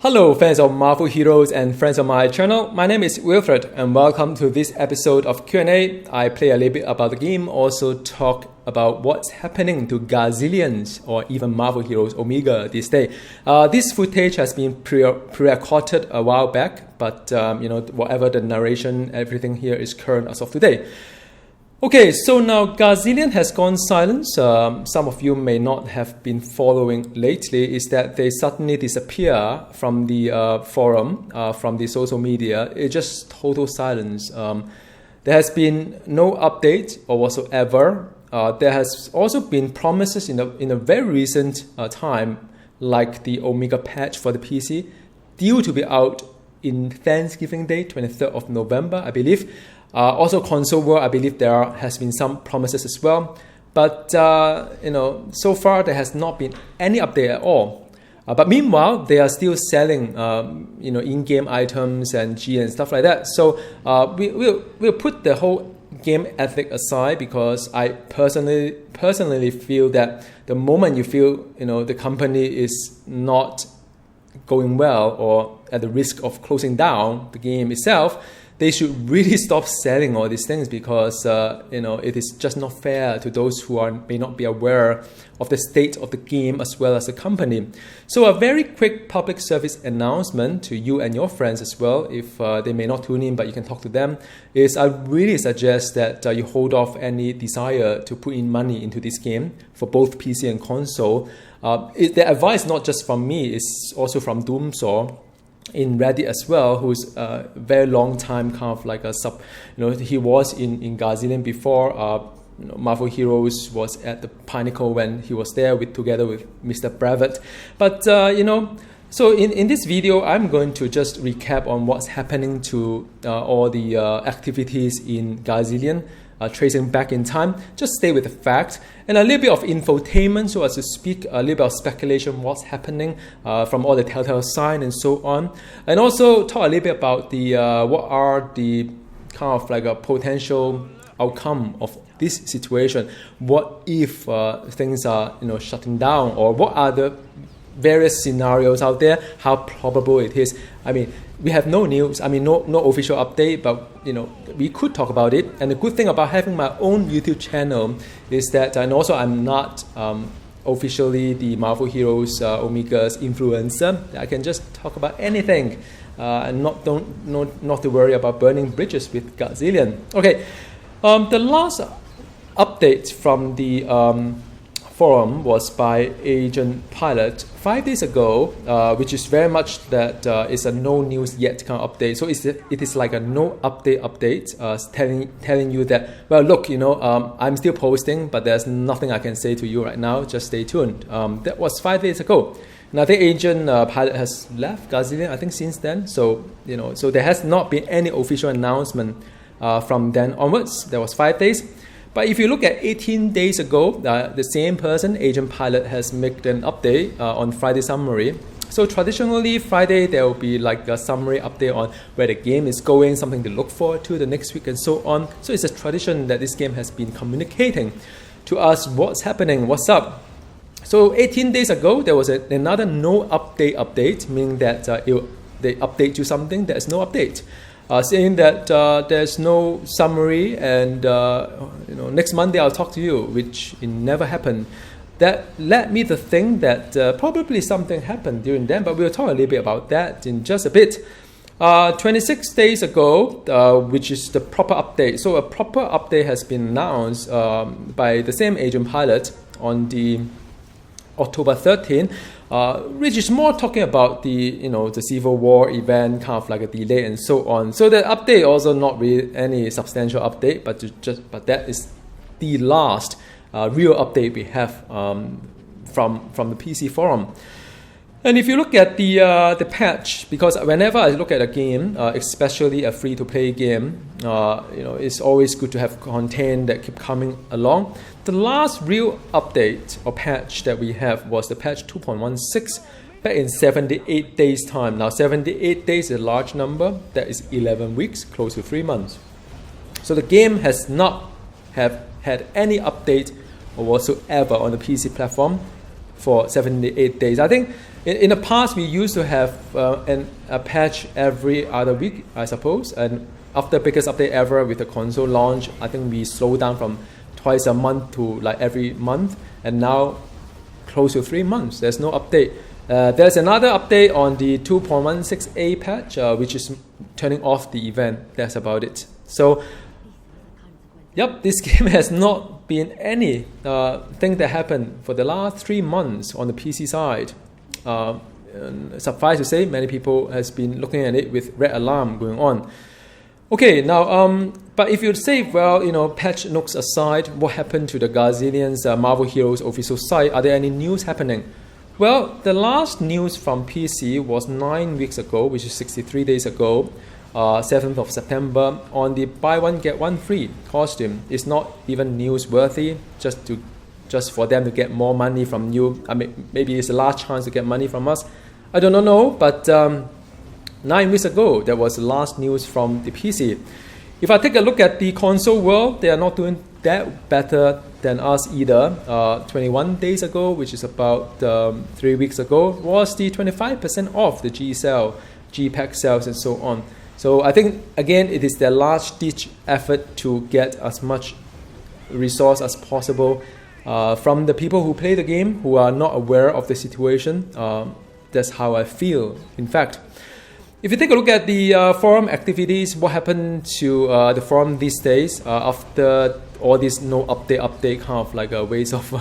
Hello fans of Marvel Heroes and friends of my channel, my name is Wilfred and welcome to this episode of Q&A. I play a little bit about the game, also talk about what's happening to Gazillions or even Marvel Heroes Omega this day. This footage has been pre-recorded a while back, but whatever the narration, everything here is current as of today. Okay, so now Gazillion has gone silent. Some of you may not have been following lately, is that they suddenly disappear from the forum, from the social media. It's just total silence. There has been no update or whatsoever. There has also been promises in a very recent time, like the Omega patch for the PC, due to be out in Thanksgiving Day, 23rd of November, I believe. Also console world, I believe there has been some promises as well, but so far there has not been any update at all. But meanwhile, they are still selling in-game items and G and stuff like that. So we'll put the whole game ethic aside, because I personally feel that the moment you feel the company is not going well or at the risk of closing down the game itself, they should really stop selling all these things, because it is just not fair to those who may not be aware of the state of the game as well as the company. So a very quick public service announcement to you and your friends as well, if they may not tune in but you can talk to them, is I really suggest that you hold off any desire to put in money into this game for both PC and console. The advice not just from me, is also from Doomsaw in Reddit as well, who's a very long time kind of like a sub, he was in Gazillion before. Marvel Heroes was at the pinnacle when he was there together with Mr. Brevet. But so in this video, I'm going to just recap on what's happening to all the activities in Gazillion, tracing back in time. Just stay with the fact and a little bit of infotainment, so as to speak, a little bit of speculation, what's happening from all the telltale signs and so on, and also talk a little bit about the what are the kind of like a potential outcome of this situation. What if things are shutting down, or what are the various scenarios out there, how probable it is. I mean, we have no news, no official update, but we could talk about it. And the good thing about having my own YouTube channel is that, and also I'm not officially the Marvel Heroes Omega's influencer, I can just talk about anything and not to worry about burning bridges with Gazillion. Okay, the last update from the forum was by Agent Pilot 5 days ago, which is very much that it's a no news yet kind of update. So it is like a no update, telling you that, well, look, I'm still posting, but there's nothing I can say to you right now. Just stay tuned. That was 5 days ago, and I think Agent Pilot has left Gazillion, I think, since then. So so there has not been any official announcement from then onwards. There was 5 days. But if you look at 18 days ago, the same person, Agent Pilot, has made an update on Friday summary. So traditionally, Friday, there will be like a summary update on where the game is going, something to look forward to the next week and so on. So it's a tradition that this game has been communicating to us what's happening, what's up. So 18 days ago, there was another no update, meaning that they update you something, there's no update. Saying that there's no summary, and next Monday I'll talk to you, which it never happened. That led me to think that probably something happened during then, but we'll talk a little bit about that in just a bit. 26 days ago, which is the proper update. So a proper update has been announced by the same Agent Pilot on the October 13th, which is more talking about the the Civil War event, kind of like a delay and so on. So the update also not really any substantial update, but that is the last real update we have from the PC forum. And if you look at the patch, because whenever I look at a game, especially a free-to-play game, it's always good to have content that keep coming along. The last real update or patch that we have was the patch 2.16 back in 78 days time. Now 78 days is a large number. That is 11 weeks, close to 3 months. So the game has not have had any update or whatsoever on the PC platform for 78 days. I think In the past, we used to have a patch every other week, I suppose. And after biggest update ever with the console launch, I think we slowed down from twice a month to like every month. And now close to 3 months, there's no update. There's another update on the 2.16a patch, which is turning off the event. That's about it. So, yep, this game has not been any thing that happened for the last 3 months on the PC side. Suffice to say, many people has been looking at it with red alarm going on. Okay, now, but if you say, well, patch notes aside, what happened to the Gazillion's Marvel Heroes official site? Are there any news happening? Well, the last news from PC was 9 weeks ago, which is 63 days ago, 7th of September, on the buy one get one free costume. It's not even newsworthy, just for them to get more money from you. I mean, maybe it's a last chance to get money from us. I don't know, but 9 weeks ago, there was the last news from the PC. If I take a look at the console world, they are not doing that better than us either. 21 days ago, which is about 3 weeks ago, was the 25% off the G sale, G pack sales, and so on. So I think, again, it is their last-ditch effort to get as much resource as possible from the people who play the game, who are not aware of the situation. That's how I feel, in fact. If you take a look at the forum activities, what happened to the forum these days after all this no update kind of like a waste of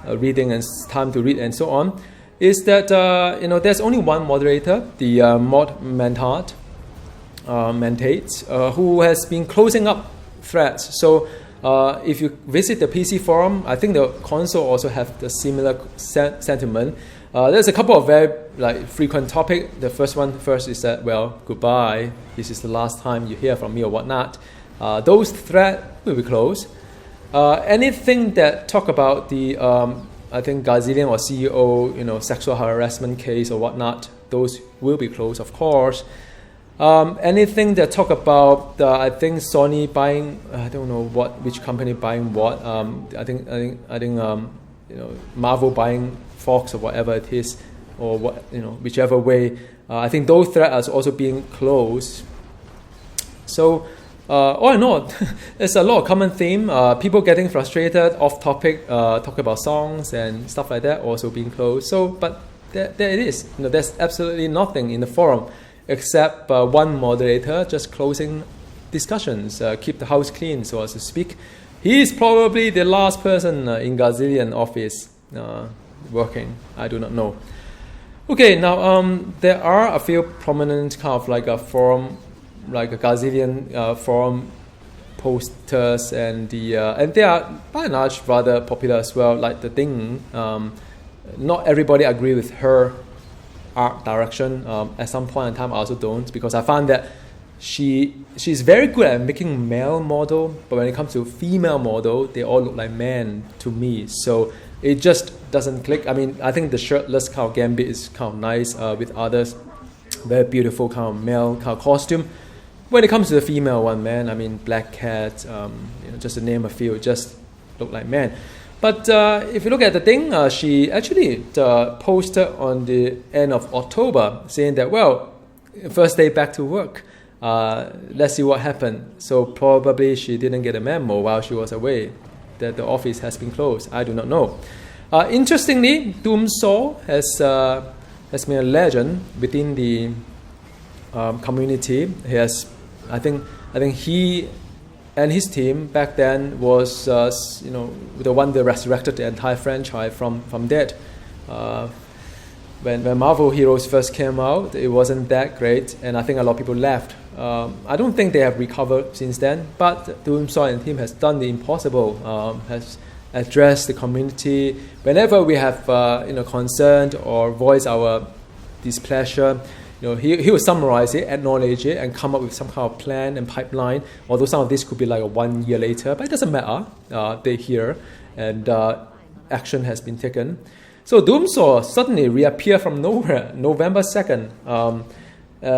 reading and time to read and so on, is that there's only one moderator, the mod Mentate, who has been closing up threads. So if you visit the PC forum, I think the console also have the similar sentiment. There's a couple of very frequent topics. The first is that, well, goodbye. This is the last time you hear from me or whatnot. Those threads will be closed. Anything that talk about the, I think Gazillion or CEO, sexual harassment case or whatnot, those will be closed, of course. Anything that talk about, I think Sony buying, I don't know which company buying what. I think Marvel buying Fox or whatever it is, or whichever way. I think those threads are also being closed. So all in all, there's a lot of common theme. People getting frustrated, off topic, talk about songs and stuff like that, also being closed. So, but there it is. There's absolutely nothing in the forum except one moderator just closing discussions, keep the house clean, so as to speak. He is probably the last person in Gazillion office working. I do not know. Okay, now there are a few prominent kind of like a forum, like a Gazillion forum posters, and they are by and large rather popular as well. Like the Ding, not everybody agree with her art direction. At some point in time, I also don't, because I found that she's very good at making male model, but when it comes to female model, they all look like men to me. So it just doesn't click. I mean, I think the shirtless kind of Gambit is kind of nice with others. Very beautiful kind of male kind of costume. When it comes to the female one, man, I mean, Black Cat, just to name a few, just look like men. But if you look at the thing, she actually posted on the end of October saying that, well, first day back to work. Let's see what happened. So probably she didn't get a memo while she was away that the office has been closed. I do not know. Interestingly, Doomsaw has been a legend within the community. He has, I think he and his team back then was the one that resurrected the entire franchise from dead. When Marvel Heroes first came out, it wasn't that great, and I think a lot of people left. I don't think they have recovered since then, but Doomsaw and team has done the impossible, has addressed the community. Whenever we have concerned or voice our displeasure, he will summarize it, acknowledge it, and come up with some kind of plan and pipeline. Although some of this could be like 1 year later, but it doesn't matter. They're here, and action has been taken. So Doomsaw suddenly reappeared from nowhere, November 2nd,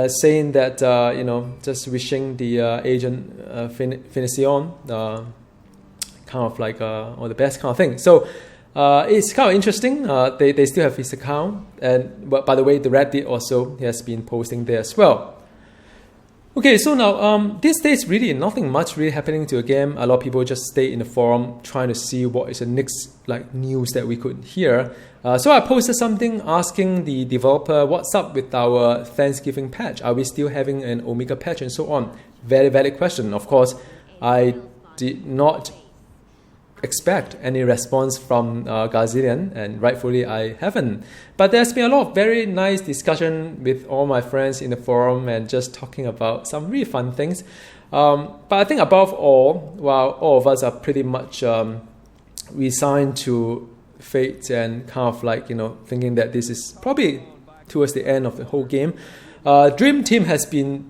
saying that, just wishing the agent Finicion, kind of like all the best kind of thing. So It's kind of interesting. They still have his account, and but by the way, the Reddit also has been posting there as well. Okay, so now these days really nothing much really happening to the game. A lot of people just stay in the forum trying to see what is the next news that we could hear. So I posted something asking the developer what's up with our Thanksgiving patch. Are we still having an Omega patch and so on? Very valid question. Of course, I did not expect any response from Gazillion, and rightfully I haven't. But there's been a lot of very nice discussion with all my friends in the forum and just talking about some really fun things. But I think above all, while all of us are pretty much resigned to fate and kind of thinking that this is probably towards the end of the whole game, Dream Team has been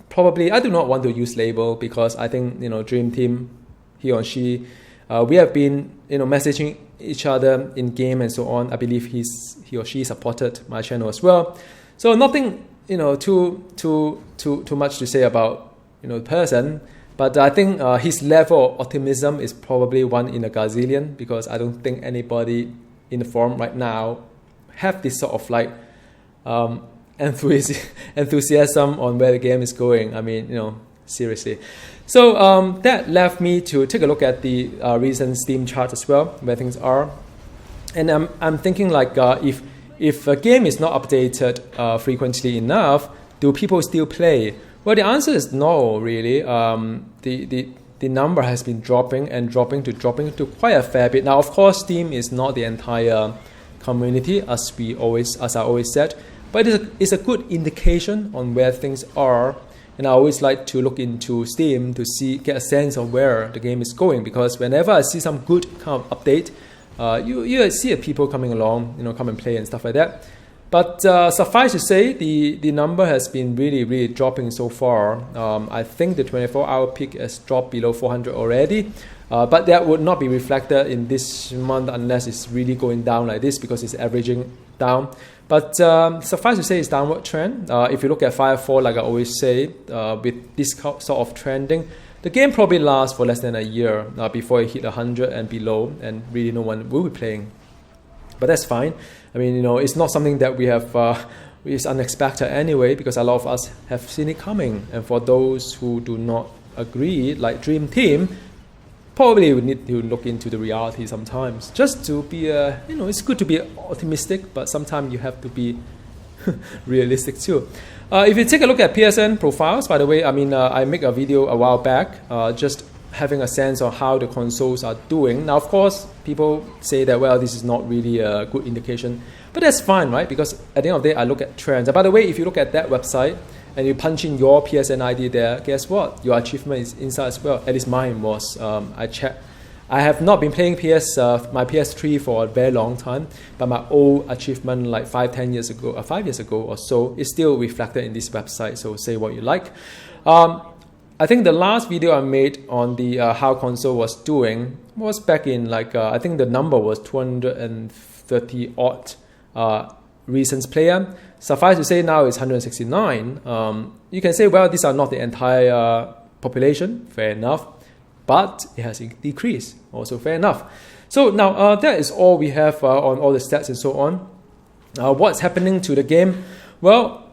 probably, I do not want to use label because I think Dream Team, he or she, we have been messaging each other in game and so on. I believe he or she supported my channel as well. So nothing too much to say about the person. But I think his level of optimism is probably one in a gazillion, because I don't think anybody in the forum right now have this sort of enthusiasm on where the game is going. I mean, seriously. So that left me to take a look at the recent Steam chart as well, where things are. And I'm thinking if a game is not updated frequently enough, do people still play? Well, the answer is no, really. The number has been dropping to quite a fair bit. Now, of course, Steam is not the entire community, as I always said, but it's a good indication on where things are. And I always like to look into Steam to get a sense of where the game is going, because whenever I see some good kind of update, you see people coming along, come and play and stuff like that. But suffice to say, the number has been really dropping so far. I think the 24-hour peak has dropped below 400 already, but that would not be reflected in this month unless it's really going down like this, because it's averaging down. But suffice to say, it's downward trend. If you look at Firefall, like I always say, with this sort of trending, the game probably lasts for less than a year before it hit 100 and below, and really no one will be playing. But that's fine. I mean, it's not something that we have is unexpected anyway, because a lot of us have seen it coming. And for those who do not agree, like Dream Team, probably we need to look into the reality sometimes, just to be it's good to be optimistic, but sometimes you have to be realistic too. If you take a look at PSN profiles, by the way, I mean, I made a video a while back, just having a sense of how the consoles are doing. Now, of course, people say that, well, this is not really a good indication, but that's fine, right? Because at the end of the day, I look at trends. And by the way, if you look at that website and you punch in your PSN ID there, guess what? Your achievement is inside as well. At least mine was. I checked. I have not been playing my PS3 for a very long time, but my old achievement, like 5 years ago or so, is still reflected in this website. So say what you like. I think the last video I made on the how console was doing was back in I think the number was 230 odd recent player. Suffice to say now it's 169. You can say, well, these are not the entire population. Fair enough. But it has decreased. Also fair enough. So now that is all we have on all the stats and so on. What's happening to the game? Well,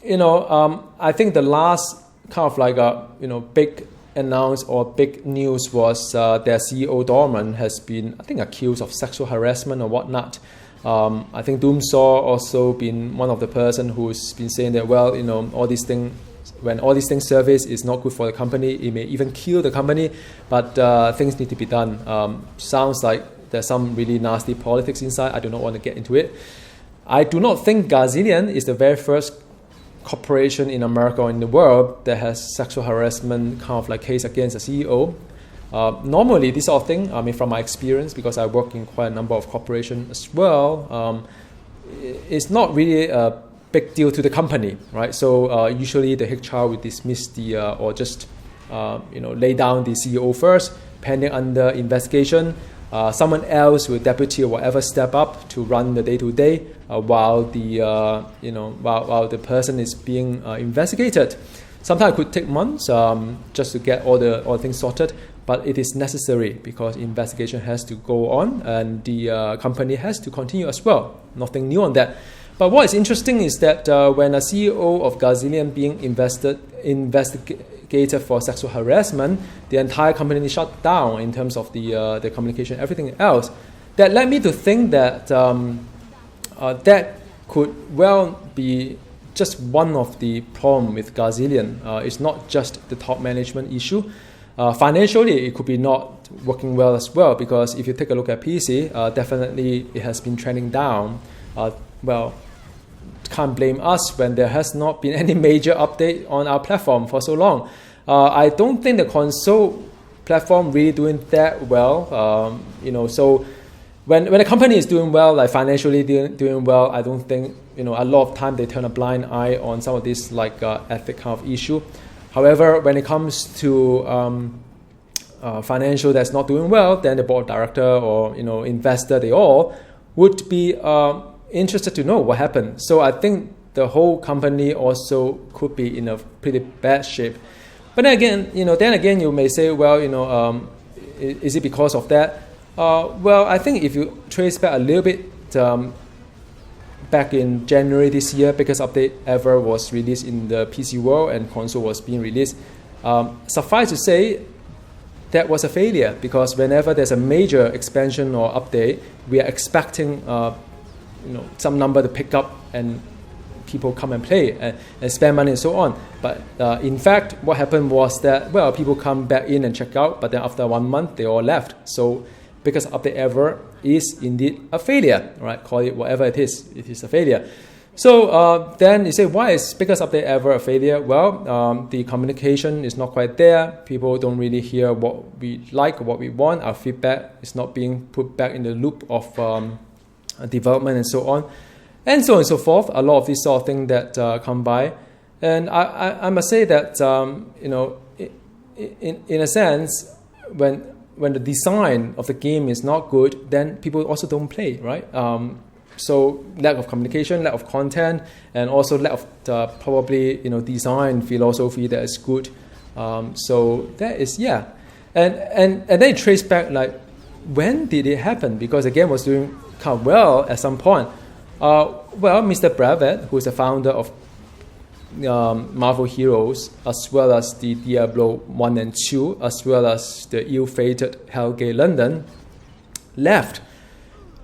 I think the last kind of big announce or big news was their CEO Dorman has been, I think, accused of sexual harassment or whatnot. I think Doomsaw also been one of the person who's been saying that, well, all these things, when all these things surface, is not good for the company. It may even kill the company, but things need to be done. Sounds like there's some really nasty politics inside. I do not want to get into it. I do not think Gazillion is the very first corporation in America or in the world that has sexual harassment kind of case against a CEO. Normally, this sort of thing, I mean, from my experience, because I work in quite a number of corporations as well, it's not really a big deal to the company, right? So usually the HR will dismiss or just lay down the CEO first, pending under investigation. Someone else will deputy or whatever step up to run the day-to-day while the person is being investigated. Sometimes it could take months just to get all the things sorted, but it is necessary because investigation has to go on and the company has to continue as well. Nothing new on that. But what is interesting is that when a CEO of Gazillion being investigated for sexual harassment, the entire company shut down in terms of the communication, everything else. That led me to think that that could well be just one of the problem with Gazillion. It's not just the top management issue. Financially, it could be not working well as well, because if you take a look at PC, definitely it has been trending down. Well, can't blame us when there has not been any major update on our platform for so long. I don't think the console platform really doing that well. So when a company is doing well, like financially doing well, I don't think a lot of time they turn a blind eye on some of this like ethic kind of issue. However, when it comes to financial that's not doing well, then the board director or investor, they all would be interested to know what happened. So I think the whole company also could be in a pretty bad shape. But then again, you may say, well, is it because of that? Well, I think if you trace back a little bit, back in January this year, Biggest Update Ever was released in the PC world and console was being released. Suffice to say, that was a failure, because whenever there's a major expansion or update, we are expecting some number to pick up and people come and play and spend money and so on. But in fact, what happened was that, well, people come back in and check out, but then after 1 month, they all left. So Biggest Update Ever is indeed a failure, right? Call it whatever it is a failure. So then you say, why is Biggest Update Ever a failure? Well, the communication is not quite there. People don't really hear what we like or what we want. Our feedback is not being put back in the loop of development and so on. And so on and so forth. A lot of these sort of things that come by. And I must say that, in a sense, when the design of the game is not good, then people also don't play, right? So lack of communication, lack of content, and also lack of probably design philosophy that is good. So that is and then you trace back, like, when did it happen? Because the game was doing kind of well at some point. Well, Mr. Brevet, who is the founder of Marvel Heroes, as well as the Diablo 1 and 2, as well as the ill-fated Hellgate London, left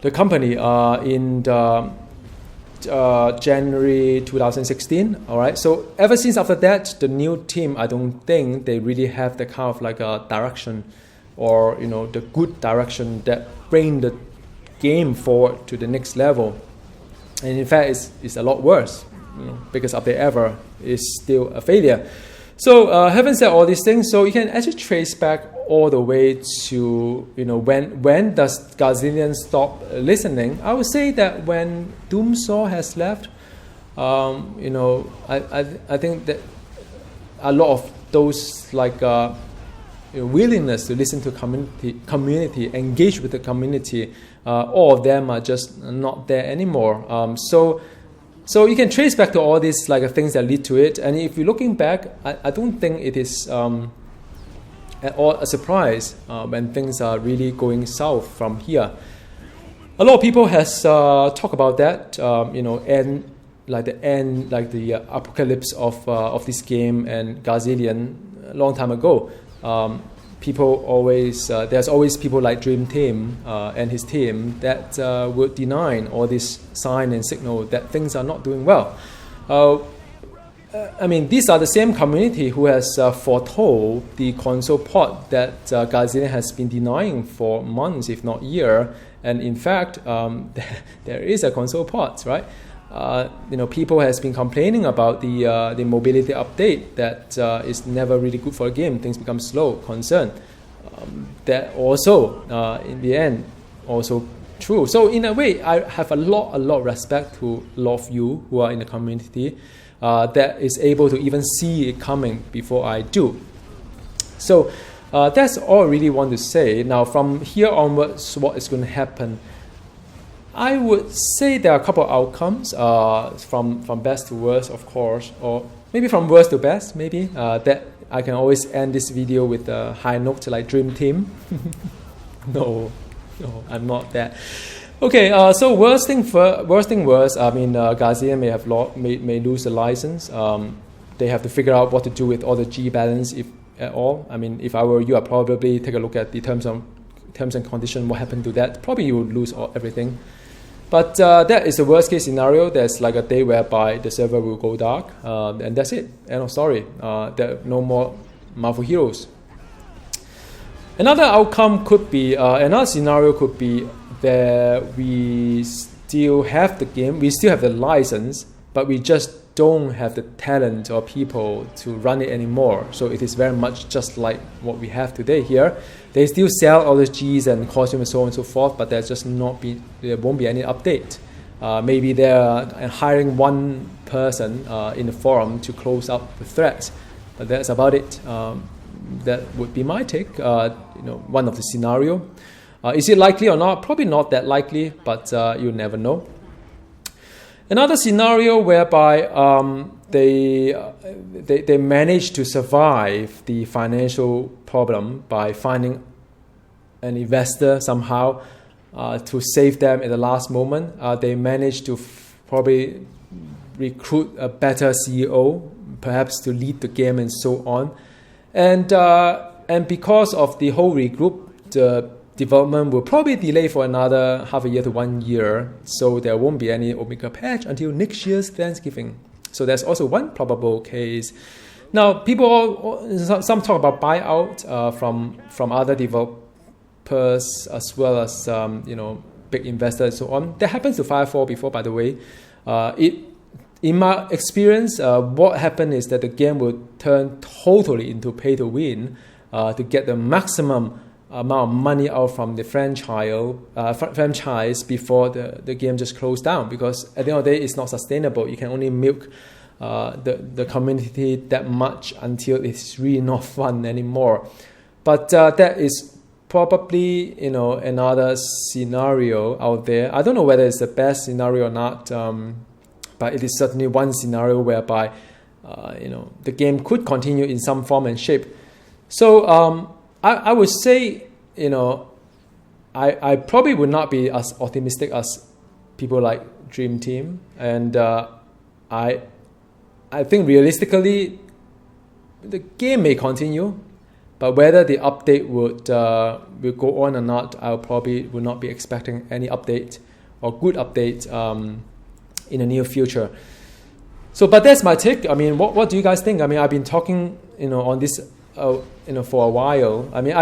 the company in January 2016. All right. So ever since after that, the new team, I don't think they really have the kind of like a direction, or the good direction that bring the game forward to the next level. And in fact, it's a lot worse. Biggest Update Ever is still a failure. So having said all these things, so you can actually trace back all the way to when does Gazillion stop listening? I would say that when Doomsaw has left, I think that a lot of those like willingness to listen to community, engage with the community, all of them are just not there anymore. So you can trace back to all these like things that lead to it. And if you're looking back, I don't think it is at all a surprise when things are really going south from here. A lot of people has talked about that, the apocalypse of this game and Gazillion a long time ago. People always there's always people like Dream Team and his team that would deny all this sign and signal that things are not doing well. These are the same community who has foretold the console port that Gazillion has been denying for months, if not year. And in fact, there is a console port, right? People has been complaining about the mobility update that is never really good for a game. Things become slow, concern. That also, in the end, also true. So in a way, I have a lot of respect to a lot of you who are in the community that is able to even see it coming before I do. So that's all I really want to say. Now, from here onwards, what is going to happen? I would say there are a couple of outcomes, from best to worst, of course, or maybe from worst to best, maybe. That I can always end this video with a high note like Dream Team. No, I'm not that. Okay, so worst thing worst. I mean, Gazillion may lose the license. They have to figure out what to do with all the G balance, if at all. I mean, if I were you, I'd probably take a look at the terms and conditions. What happened to that? Probably you would lose everything. But that is the worst case scenario. There's like a day whereby the server will go dark, and that's it. End of story. There are no more Marvel heroes. Another outcome could be, another scenario could be that we still have the game, we still have the license, but we just don't have the talent or people to run it anymore. So it is very much just like what we have today here. They still sell all the Gs and costumes and so on and so forth, but there won't be any update. Maybe they're hiring one person in the forum to close up the threads, but that's about it. That would be my take. One of the scenario. Is it likely or not? Probably not that likely, but you never know. Another scenario whereby they manage to survive the financial problem by finding an investor somehow to save them at the last moment. They manage to probably recruit a better CEO, perhaps to lead the game and so on. And because of the whole regroup, the development will probably delay for another half a year to 1 year, so there won't be any Omega patch until next year's Thanksgiving. So there's also one probable case. Now, some talk about buyout from other developers as well as big investors and so on. That happens to Firefall before, by the way. In my experience, what happened is that the game will turn totally into pay to win to get the maximum amount of money out from the franchise before the game just closed down, because at the end of the day it's not sustainable. You can only milk the community that much until it's really not fun anymore. But that is probably another scenario out there. I don't know whether it's the best scenario or not, but it is certainly one scenario whereby the game could continue in some form and shape. So I would say, I probably would not be as optimistic as people like Dream Team, and I think realistically the game may continue, but whether the update will go on or not, I probably would not be expecting any update or good update in the near future. So, but that's my take. I mean, what do you guys think? I mean, I've been talking on this for a while. I mean,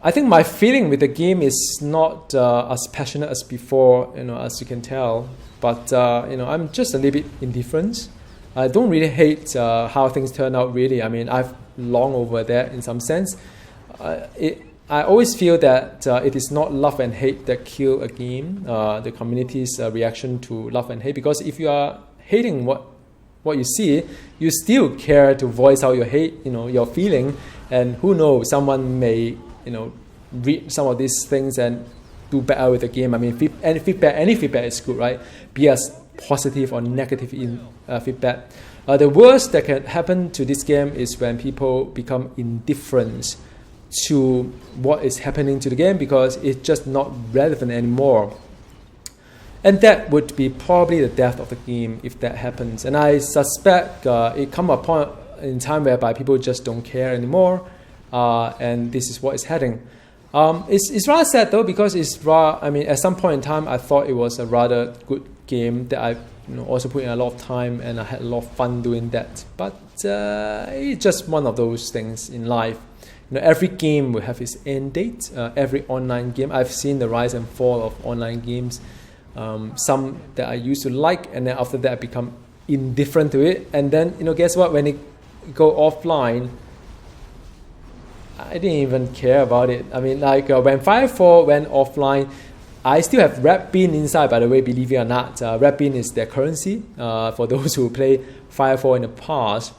I think my feeling with the game is not as passionate as before, as you can tell. But I'm just a little bit indifferent. I don't really hate how things turn out. Really, I mean, I've long over that in some sense. I always feel that it is not love and hate that kill a game. The community's reaction to love and hate. Because if you are hating what you see, you still care to voice out your hate, your feeling, and who knows, someone may, read some of these things and do better with the game. I mean, any feedback is good, right? Be as positive or negative feedback. The worst that can happen to this game is when people become indifferent to what is happening to the game because it's just not relevant anymore. And that would be probably the death of the game if that happens. And I suspect it comes a point in time whereby people just don't care anymore, and this is what is heading. It's rather sad though, because at some point in time I thought it was a rather good game that I also put in a lot of time and I had a lot of fun doing that. But it's just one of those things in life. Every game will have its end date. Every online game, I've seen the rise and fall of online games. Some that I used to like, and then after that I become indifferent to it. And then guess what? When it go offline, I didn't even care about it. I mean, like when Firefall went offline, I still have Red Bean inside, by the way, believe it or not. Red Bean is their currency for those who play Firefall in the past.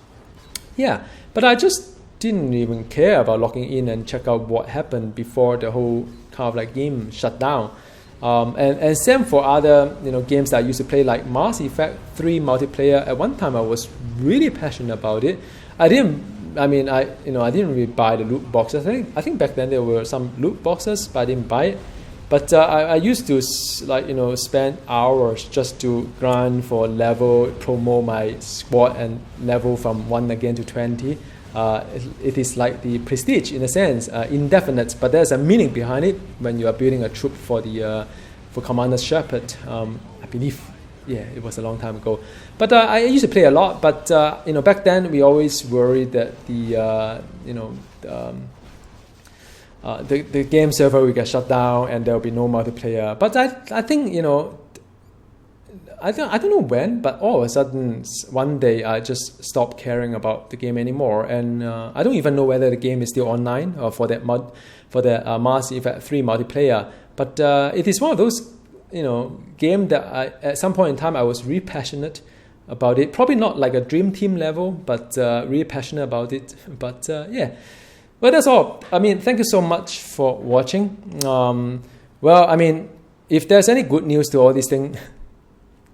Yeah, but I just didn't even care about logging in and check out what happened before the whole kind of like game shut down. And same for other games that I used to play, like Mass Effect 3 multiplayer. At one time I was really passionate about it. I didn't really buy the loot boxes. I think back then there were some loot boxes, but I didn't buy it. But I used to spend hours just to grind for level, promote my squad and level from 1 again to 20. It is like the prestige in a sense, indefinite, but there's a meaning behind it when you are building a troop for Commander Shepard. I believe, yeah, it was a long time ago. But I used to play a lot. But back then we always worried that the game server will get shut down and there will be no multiplayer. But I think I don't know when, but all of a sudden one day I just stopped caring about the game anymore, and I don't even know whether the game is still online for that Mass Effect 3 multiplayer. But it is one of those game that at some point in time I was really passionate about it. Probably not like a dream team level, but really passionate about it. But yeah. Well, that's all. I mean, thank you so much for watching. Well, I mean, if there's any good news to all these things,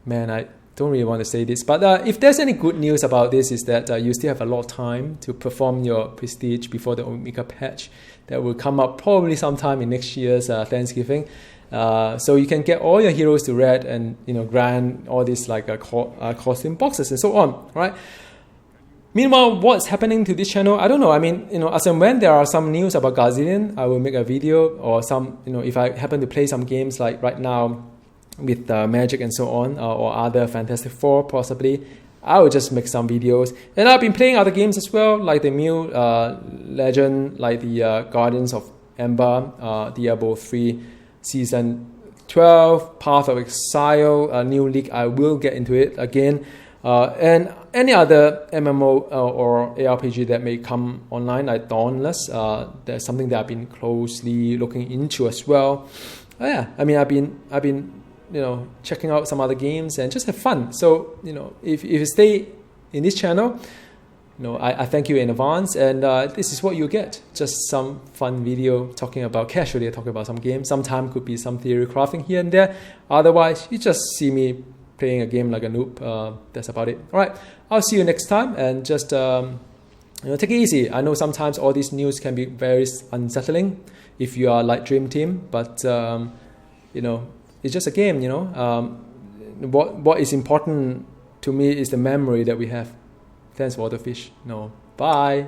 man, I don't really want to say this, but if there's any good news about this is that you still have a lot of time to perform your prestige before the Omega patch that will come up probably sometime in next year's Thanksgiving. So you can get all your heroes to red and grant all these like costume boxes and so on, right? Meanwhile, what's happening to this channel? I don't know. I mean, as and when there are some news about Gazillion, I will make a video, or some, if I happen to play some games like right now with Magic and so on, or other Fantastic Four possibly, I will just make some videos. And I've been playing other games as well, like the new Legend, like the Guardians of Ember, Diablo 3 Season 12, Path of Exile, a new league. I will get into it again. And any other MMO or ARPG that may come online, like Dauntless, that's something that I've been closely looking into as well. Yeah, I mean, I've been checking out some other games and just have fun. So if you stay in this channel, I thank you in advance, and this is what you get: just some fun video casually talking about some games. Sometimes could be some theory crafting here and there. Otherwise, you just see me playing a game like a noob. That's about it. All right, I'll see you next time, and just take it easy. I know sometimes all these news can be very unsettling if you are like Dream Team, but it's just a game. What is important to me is the memory that we have. Thanks, Waterfish. Bye.